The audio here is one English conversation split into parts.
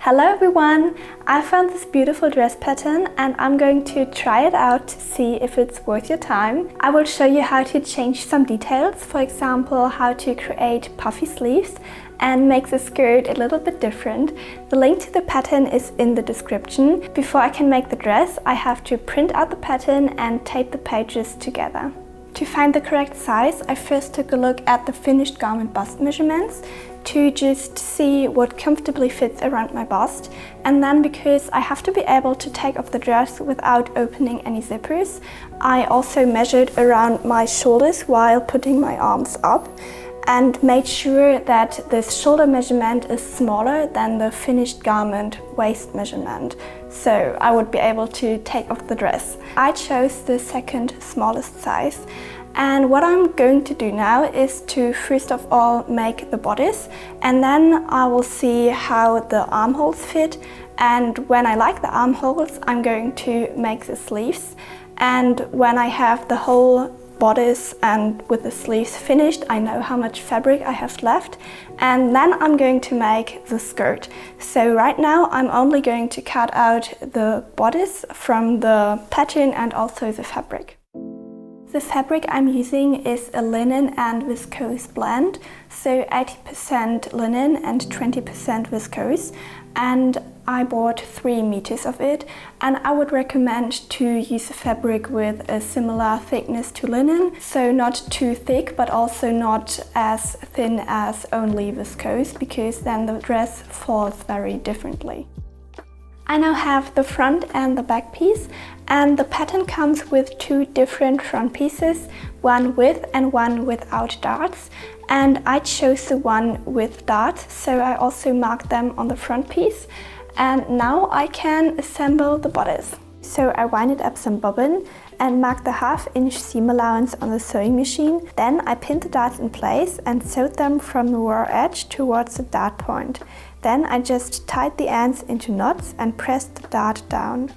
Hello everyone! I found this beautiful dress pattern and I'm going to try it out to see if it's worth your time. I will show you how to change some details, for example how to create puffy sleeves and make the skirt a little bit different. The link to the pattern is in the description. Before I can make the dress, I have to print out the pattern and tape the pages together. To find the correct size, I first took a look at the finished garment bust measurements to just see what comfortably fits around my bust, and then because I have to be able to take off the dress without opening any zippers, I also measured around my shoulders while putting my arms up and made sure that this shoulder measurement is smaller than the finished garment waist measurement, so I would be able to take off the dress. I chose the second smallest size, and what I'm going to do now is to first of all make the bodice, and then I will see how the armholes fit, and when I like the armholes I'm going to make the sleeves, and when I have the whole bodice and with the sleeves finished, I know how much fabric I have left, and then I'm going to make the skirt. So right now I'm only going to cut out the bodice from the pattern and also the fabric. The fabric I'm using is a linen and viscose blend, so 80% linen and 20% viscose, and I bought 3 meters of it, and I would recommend to use a fabric with a similar thickness to linen, so not too thick but also not as thin as only viscose, because then the dress falls very differently. I now have the front and the back piece, and the pattern comes with 2 different front pieces, one with and one without darts, and I chose the one with darts, so I also marked them on the front piece. And now I can assemble the bodice. So I winded up some bobbin and marked the 1/2 inch seam allowance on the sewing machine. Then I pinned the darts in place and sewed them from the raw edge towards the dart point. Then I just tied the ends into knots and pressed the dart down.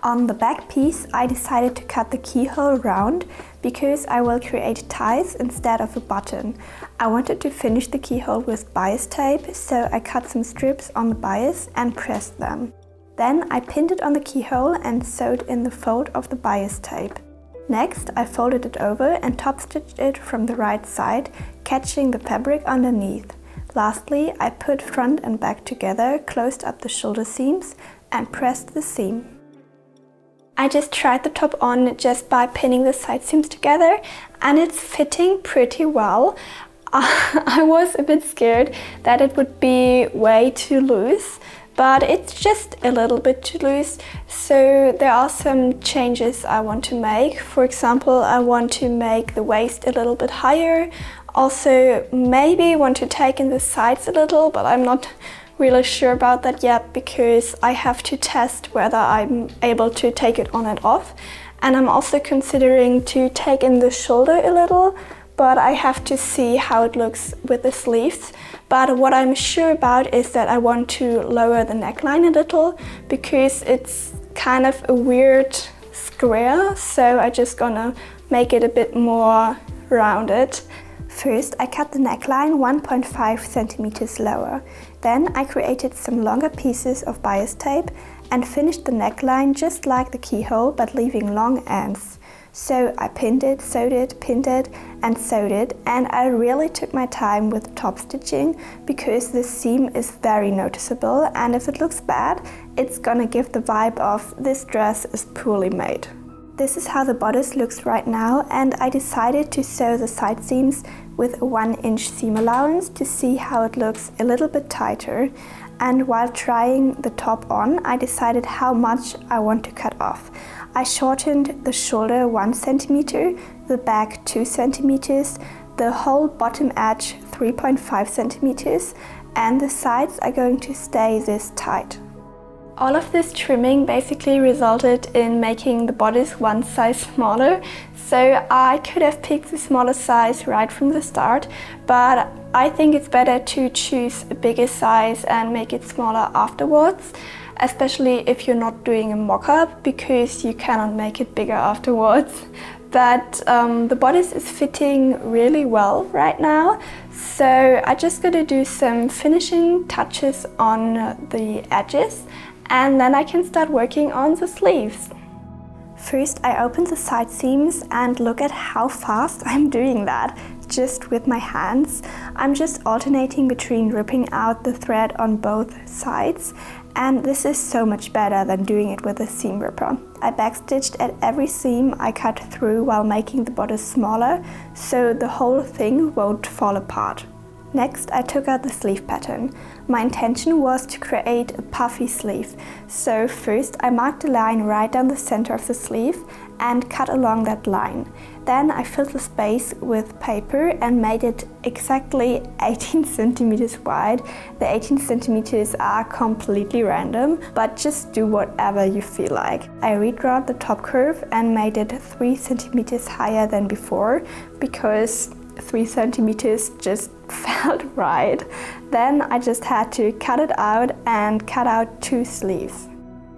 On the back piece I decided to cut the keyhole round because I will create ties instead of a button. I wanted to finish the keyhole with bias tape, so I cut some strips on the bias and pressed them. Then I pinned it on the keyhole and sewed in the fold of the bias tape. Next I folded it over and top stitched it from the right side, catching the fabric underneath. Lastly, I put front and back together, closed up the shoulder seams and pressed the seam. I just tried the top on just by pinning the side seams together, and it's fitting pretty well. I was a bit scared that it would be way too loose, but it's just a little bit too loose, so there are some changes I want to make. For example, I want to make the waist a little bit higher, also maybe want to take in the sides a little, but I'm not really sure about that yet because I have to test whether I'm able to take it on and off. And I'm also considering to take in the shoulder a little, but I have to see how it looks with the sleeves. But what I'm sure about is that I want to lower the neckline a little because it's kind of a weird square, so I'm just gonna make it a bit more rounded. First, I cut the neckline 1.5 centimeters lower. Then I created some longer pieces of bias tape and finished the neckline just like the keyhole, but leaving long ends. So I pinned it, sewed it, pinned it and sewed it, and I really took my time with top stitching because the seam is very noticeable, and if it looks bad, it's gonna give the vibe of this dress is poorly made. This is how the bodice looks right now, and I decided to sew the side seams with a 1 inch seam allowance to see how it looks a little bit tighter. And while trying the top on, I decided how much I want to cut off. I shortened the shoulder 1 centimeter, the back 2 centimeters, the whole bottom edge 3.5 centimeters, and the sides are going to stay this tight. All of this trimming basically resulted in making the bodice 1 size smaller, so I could have picked the smaller size right from the start, but I think it's better to choose a bigger size and make it smaller afterwards, especially if you're not doing a mock-up, because you cannot make it bigger afterwards. but the bodice is fitting really well right now. So I'm just gonna do some finishing touches on the edges, and then I can start working on the sleeves. First, I open the side seams and look at how fast I'm doing that, just with my hands. I'm just alternating between ripping out the thread on both sides, and this is so much better than doing it with a seam ripper. I backstitched at every seam I cut through while making the bodice smaller, so the whole thing won't fall apart. Next, I took out the sleeve pattern. My intention was to create a puffy sleeve, so first I marked a line right down the center of the sleeve and cut along that line. Then I filled the space with paper and made it exactly 18 centimeters wide. The 18 centimeters are completely random, but just do whatever you feel like. I redrawed the top curve and made it 3 centimeters higher than before, because 3 centimeters just felt right. Then I just had to cut it out and cut out 2 sleeves.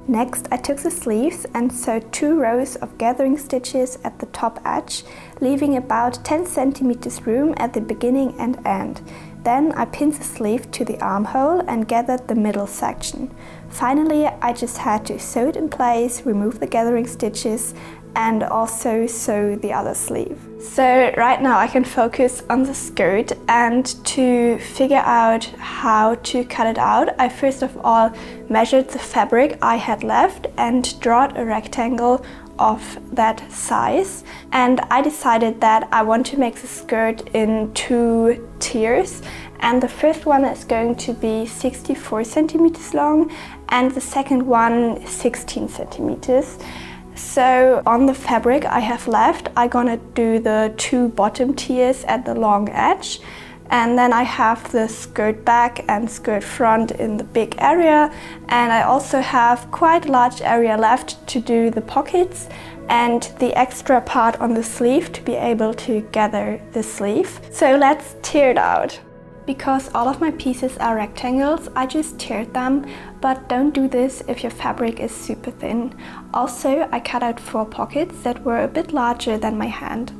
Next, I took the sleeves and sewed 2 rows of gathering stitches at the top edge, leaving about 10 centimeters room at the beginning and end. Then I pinned the sleeve to the armhole and gathered the middle section. Finally, I just had to sew it in place, remove the gathering stitches, and also sew the other sleeve. So right now I can focus on the skirt, and to figure out how to cut it out, I first of all measured the fabric I had left and drawed a rectangle of that size. And I decided that I want to make the skirt in 2 tiers, and the first one is going to be 64 centimeters long and the second one 16 centimeters. So on the fabric I have left, I'm gonna do the 2 bottom tiers at the long edge, and then I have the skirt back and skirt front in the big area, and I also have quite a large area left to do the pockets and the extra part on the sleeve to be able to gather the sleeve. So let's tear it out. Because all of my pieces are rectangles, I just tiered them, but don't do this if your fabric is super thin. Also, I cut out 4 pockets that were a bit larger than my hand.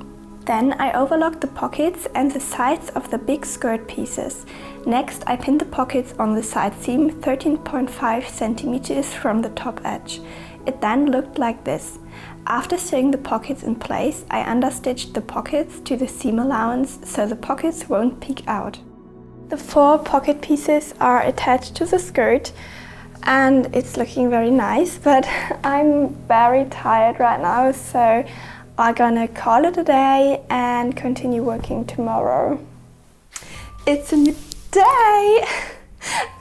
Then I overlocked the pockets and the sides of the big skirt pieces. Next, I pinned the pockets on the side seam 13.5 centimeters from the top edge. It then looked like this. After sewing the pockets in place, I understitched the pockets to the seam allowance so the pockets won't peek out. The 4 pocket pieces are attached to the skirt and it's looking very nice, but I'm very tired right now, so I'm gonna call it a day and continue working tomorrow. It's a new day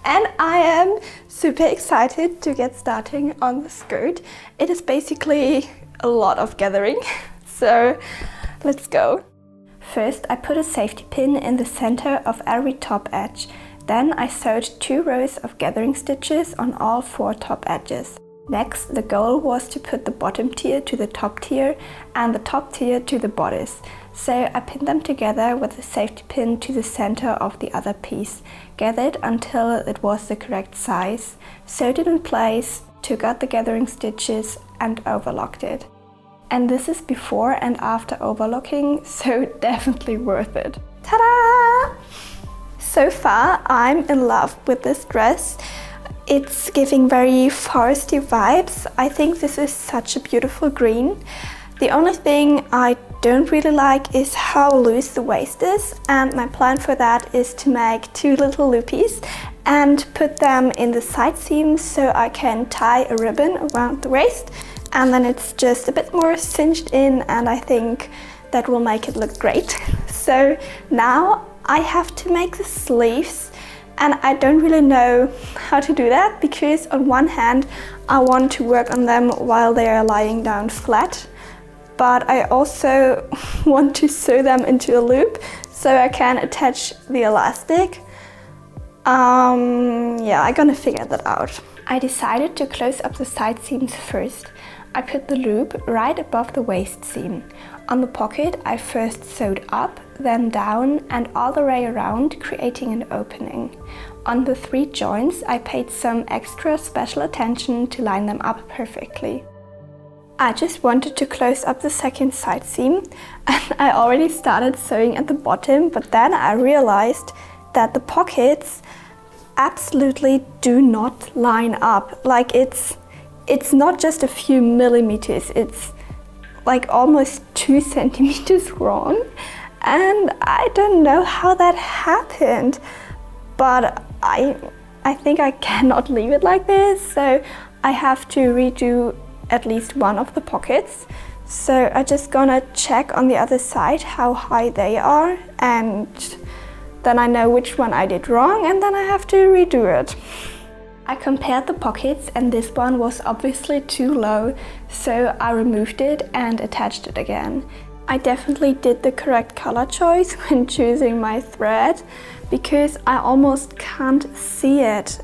and I am super excited to get starting on the skirt. It is basically a lot of gathering, so let's go. First, I put a safety pin in the center of every top edge. Then I sewed 2 rows of gathering stitches on all 4 top edges. Next, the goal was to put the bottom tier to the top tier and the top tier to the bodice. So I pinned them together with a safety pin to the center of the other piece, gathered until it was the correct size, sewed it in place, took out the gathering stitches and overlocked it. And this is before and after overlocking, so definitely worth it. Ta-da! So far, I'm in love with this dress. It's giving very foresty vibes. I think this is such a beautiful green. The only thing I don't really like is how loose the waist is, and my plan for that is to make 2 little loopies and put them in the side seams so I can tie a ribbon around the waist, and then it's just a bit more cinched in, and I think that will make it look great. So now I have to make the sleeves, and I don't really know how to do that because on one hand I want to work on them while they are lying down flat, but I also want to sew them into a loop so I can attach the elastic. Yeah, I'm gonna figure that out. I decided to close up the side seams first. I put the loop right above the waist seam. On the pocket, I first sewed up, then down and all the way around, creating an opening. On the 3 joints, I paid some extra special attention to line them up perfectly. I just wanted to close up the second side seam, and I already started sewing at the bottom, but then I realized that the pockets absolutely do not line up. Like it's not just a few millimeters, it's like almost 2 centimeters wrong. And I don't know how that happened, but I think I cannot leave it like this, so I have to redo at least one of the pockets. So I'm just gonna check on the other side how high they are, and then I know which one I did wrong, and then I have to redo it. I compared the pockets and this one was obviously too low, so I removed it and attached it again. I definitely did the correct color choice when choosing my thread, because I almost can't see it.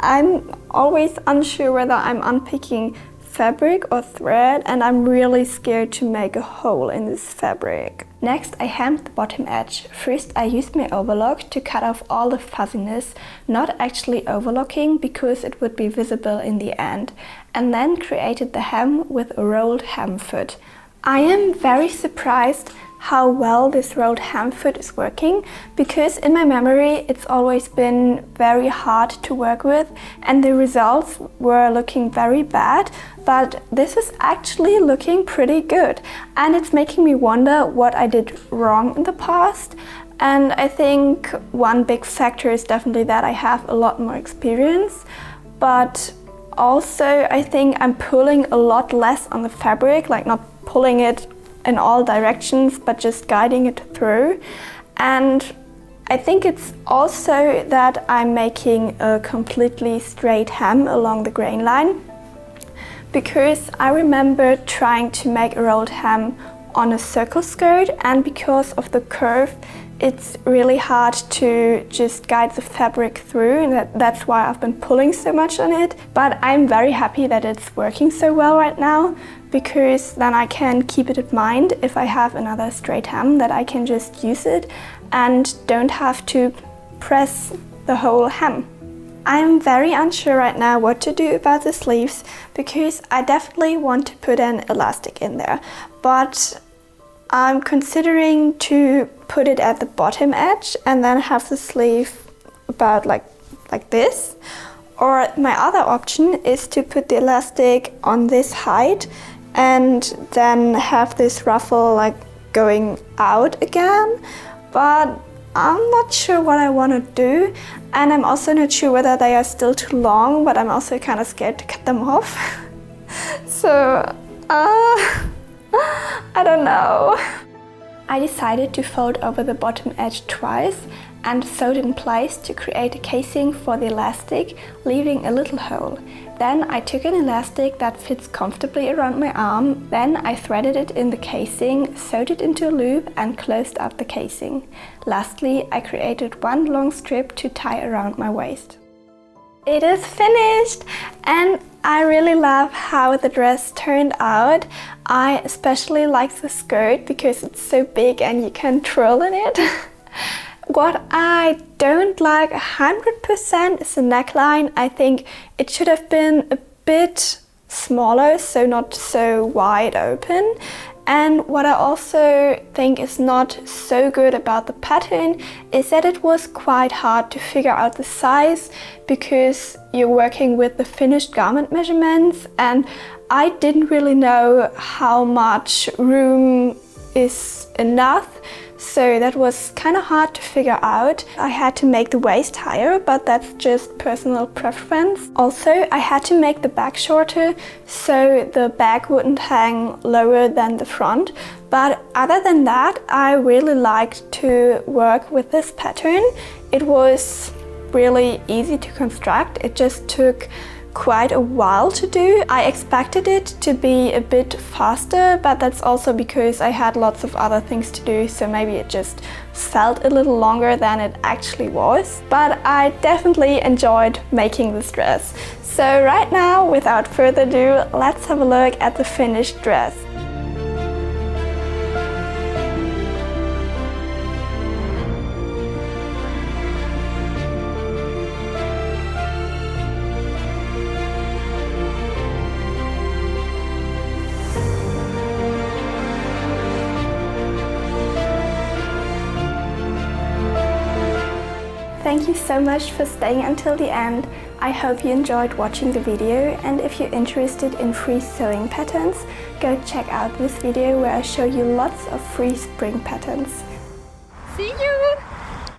I'm always unsure whether I'm unpicking fabric or thread, and I'm really scared to make a hole in this fabric. Next, I hemmed the bottom edge. First, I used my overlock to cut off all the fuzziness, not actually overlocking because it would be visible in the end, and then created the hem with a rolled hem foot. I am very surprised how well this rolled hem foot is working, because in my memory it's always been very hard to work with and the results were looking very bad, but this is actually looking pretty good, and it's making me wonder what I did wrong in the past. And I think one big factor is definitely that I have a lot more experience, but also I think I'm pulling a lot less on the fabric, like not pulling it in all directions but just guiding it through. And I think it's also that I'm making a completely straight hem along the grain line, because I remember trying to make a rolled hem on a circle skirt, and because of the curve it's really hard to just guide the fabric through, and that's why I've been pulling so much on it. But I'm very happy that it's working so well right now, because then I can keep it in mind if I have another straight hem, that I can just use it and don't have to press the whole hem. I'm very unsure right now what to do about the sleeves, because I definitely want to put an elastic in there, but I'm considering to put it at the bottom edge and then have the sleeve about like this. Or my other option is to put the elastic on this height and then have this ruffle like going out again. But I'm not sure what I want to do, and I'm also not sure whether they are still too long, but I'm also kind of scared to cut them off. So I don't know. I decided to fold over the bottom edge twice and sewed in place to create a casing for the elastic, leaving a little hole. Then I took an elastic that fits comfortably around my arm, then I threaded it in the casing, sewed it into a loop and closed up the casing. Lastly, I created one long strip to tie around my waist. It is finished, and I really love how the dress turned out. I especially like the skirt because it's so big and you can twirl in it. What I don't like 100% is the neckline. I think it should have been a bit smaller, so not so wide open. And what I also think is not so good about the pattern is that it was quite hard to figure out the size, because you're working with the finished garment measurements and I didn't really know how much room is enough. So that was kind of hard to figure out. I had to make the waist higher, but that's just personal preference. Also, I had to make the back shorter so the back wouldn't hang lower than the front. But other than that, I really liked to work with this pattern. It was really easy to construct. It just took quite a while to do. I expected it to be a bit faster, but that's also because I had lots of other things to do, so maybe it just felt a little longer than it actually was. But I definitely enjoyed making this dress. So right now, without further ado, let's have a look at the finished dress. Thank you so much for staying until the end. I hope you enjoyed watching the video, and if you're interested in free sewing patterns, go check out this video where I show you lots of free spring patterns. See you!